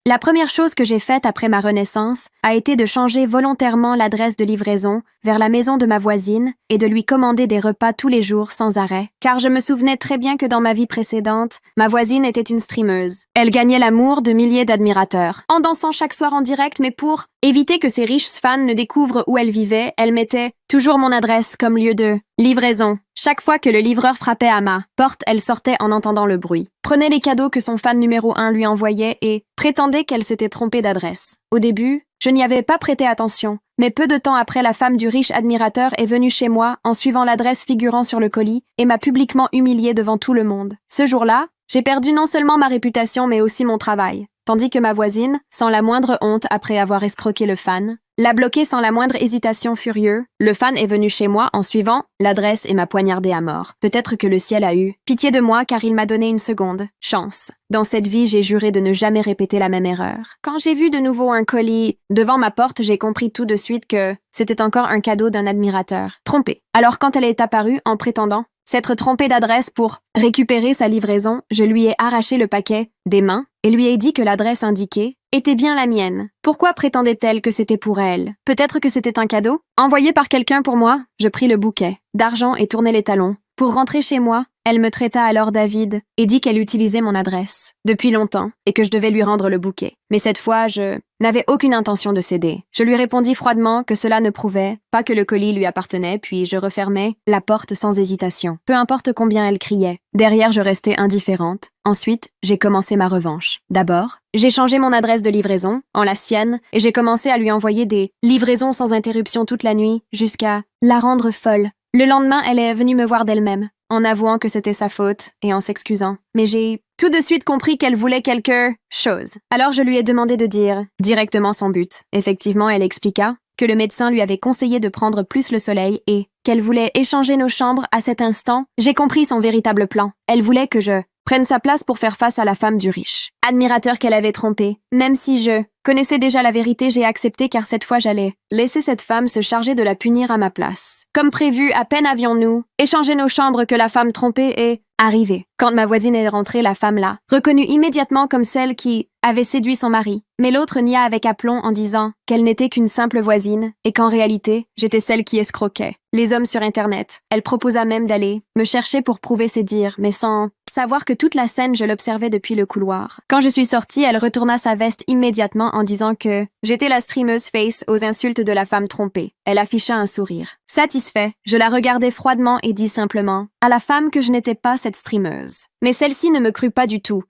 La première chose que j'ai faite après ma renaissance a été de changer volontairement l'adresse de livraison vers la maison de ma voisine et de lui commander des repas tous les jours sans arrêt, car je me souvenais très bien que dans ma vie précédente, ma voisine était une streameuse. Elle gagnait l'amour de milliers d'admirateurs, en dansant chaque soir en direct, mais pour éviter que ses riches fans ne découvrent où elle vivait, elle mettait toujours mon adresse comme lieu de livraison. Chaque fois que le livreur frappait à ma porte, elle sortait en entendant le bruit, prenait les cadeaux que son fan numéro 1 lui envoyait et prétendait qu'elle s'était trompée d'adresse. Au début, je n'y avais pas prêté attention, mais peu de temps après, la femme du riche admirateur est venue chez moi en suivant l'adresse figurant sur le colis et m'a publiquement humiliée devant tout le monde. Ce jour-là, j'ai perdu non seulement ma réputation mais aussi mon travail, tandis que ma voisine, sans la moindre honte après avoir escroqué le fan, l'a bloqué sans la moindre hésitation furieux. Le fan est venu chez moi en suivant l'adresse et m'a poignardé à mort. Peut-être que le ciel a eu pitié de moi car il m'a donné une seconde chance. Dans cette vie, j'ai juré de ne jamais répéter la même erreur. Quand j'ai vu de nouveau un colis devant ma porte, j'ai compris tout de suite que c'était encore un cadeau d'un admirateur. Trompé. Alors quand elle est apparue en prétendant s'être trompée d'adresse pour récupérer sa livraison, je lui ai arraché le paquet des mains et lui ai dit que l'adresse indiquée était bien la mienne. Pourquoi prétendait-elle que c'était pour elle? Peut-être que c'était un cadeau? Envoyé par quelqu'un pour moi? Je pris le bouquet d'argent et tournai les talons. Pour rentrer chez moi, elle me traita alors David et dit qu'elle utilisait mon adresse depuis longtemps et que je devais lui rendre le bouquet. Mais cette fois, je n'avais aucune intention de céder. Je lui répondis froidement que cela ne prouvait pas que le colis lui appartenait, puis je refermai la porte sans hésitation. Peu importe combien elle criait. Derrière, je restais indifférente. Ensuite, j'ai commencé ma revanche. D'abord, j'ai changé mon adresse de livraison en la sienne et j'ai commencé à lui envoyer des livraisons sans interruption toute la nuit jusqu'à la rendre folle. Le lendemain, elle est venue me voir d'elle-même, en avouant que c'était sa faute et en s'excusant. Mais j'ai tout de suite compris qu'elle voulait quelque chose. Alors je lui ai demandé de dire directement son but. Effectivement, elle expliqua que le médecin lui avait conseillé de prendre plus le soleil et qu'elle voulait échanger nos chambres à cet instant. J'ai compris son véritable plan. Elle voulait que je prenne sa place pour faire face à la femme du riche admirateur qu'elle avait trompé. Même si je connaissais déjà la vérité, j'ai accepté car cette fois j'allais laisser cette femme se charger de la punir à ma place. Comme prévu, à peine avions-nous échangé nos chambres que la femme trompée est arrivée. Quand ma voisine est rentrée, la femme l'a reconnue immédiatement comme celle qui avait séduit son mari. Mais l'autre nia avec aplomb en disant qu'elle n'était qu'une simple voisine et qu'en réalité, j'étais celle qui escroquait les hommes sur Internet. Elle proposa même d'aller me chercher pour prouver ses dires, mais sans savoir que toute la scène, je l'observais depuis le couloir. Quand je suis sortie, elle retourna sa veste immédiatement en disant que j'étais la streameuse face aux insultes de la femme trompée. Elle afficha un sourire. Satisfait, je la regardai froidement et dis simplement à la femme que je n'étais pas cette streameuse. Mais celle-ci ne me crut pas du tout.